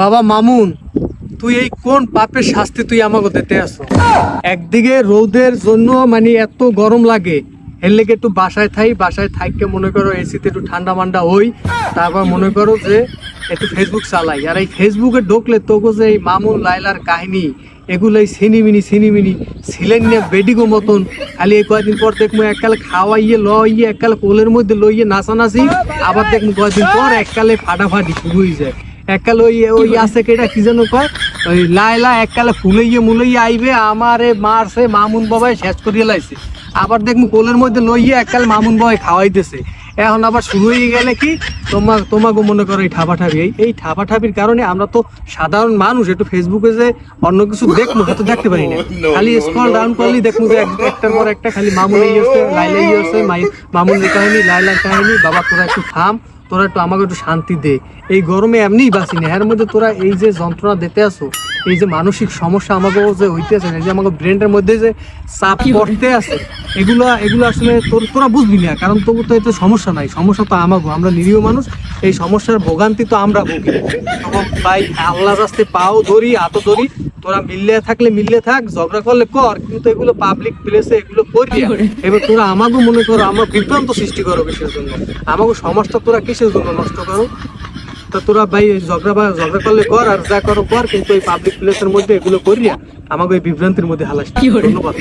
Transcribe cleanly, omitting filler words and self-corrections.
বাবা মামুন, তুই এই কোন পাপের শাস্তি তুই আমাকে দিতে আসো? একদিকে রোদের জন্য মানে এত গরম লাগে, এর লেগে একটু বাসায় থাইকে মনে করো এসিতে একটু ঠান্ডা মান্ডা হই, তারপর মনে করো যে একটু ফেসবুক চালাই। আর এই ফেসবুকে ঢুকলে তোকে যে এই মামুন লাইলার কাহিনী এগুলোই সিনিমিনি ছিলেন না বেডিগো মতন। খালি এই কয়েকদিন পর দেখবো এককালে খাওয়াইয়ে লইয়ে এককালে কোলের মধ্যে লইয়ে নাচানাচি, আবার দেখবো কয়েকদিন পর এককালে ফাটাফাটি শুরু হয়ে যায়। এককালে ওই আছে কেটা কি যেন কয়, ওই লাইলা এককালে ফুলাইয়ে মুলাইয়ে আইবে আমারে মারছে মামুন বাবাই শেষ করিয়ে লাইছে, আবার দেখবো কোলের মধ্যে লইয়ে এককালে মামুন বাবাই খাওয়াইতেছে। এখন আবার শুরু হয়ে গেলে কি তোমাকে মনে করো এই ঠাপাঠাপি, এই ঠাপাঠাপির কারণে আমরা তো সাধারণ মানুষ একটু ফেসবুকে যে অন্য কিছু দেখবো হয়তো দেখতে পারি না, খালি স্ক্রল ডাউন করলেই দেখবো যে একটার পর একটা খালি মামুন এই হচ্ছে লাইলা এই হচ্ছে মামুনের কাহিনী লাইলার কাহিনী। বাবা তোরা একটু থাম, তোরা একটু আমাকে একটু শান্তি দে, এই গরমে এমনিই বাঁচি না, এর মধ্যে তোরা এই যে যন্ত্রণা দিতে আসো, এই যে মানসিক সমস্যা আমাকে যে হইতেছে, এই যে আমাকে ব্রেনটার মধ্যে যে চাপ পড়তে আছে, এগুলো আসলে তোরা বুঝবি না, কারণ তবু তো এতে সমস্যা নাই, সমস্যা তো আমাকে, আমরা নিরীহ মানুষ, এই সমস্যার ভোগান্তি তো আমরা ভুগি। তখন ভাই আল্লাহ রাস্তে পাও ধরি হাতও ধরি, তোরা মিললে থাকলে মিললে থাক, ঝগড়া করলে কর, কিন্তু এগুলো পাবলিক প্লেসে এগুলো করি। এবার তোরা আমাকে মনে করো আমার বিভ্রান্ত সৃষ্টি করো কিসের জন্য, আমাকে সমাজটা তোরা কিসের জন্য নষ্ট করো? তা তোরা ভাই ঝগড়া করলে কর, আর যা করো কর, কিন্তু এই পাবলিক প্লেসের মধ্যে এগুলো করিয়া আমাকে এই বিভ্রান্তির মধ্যে হালাস। ধন্যবাদ।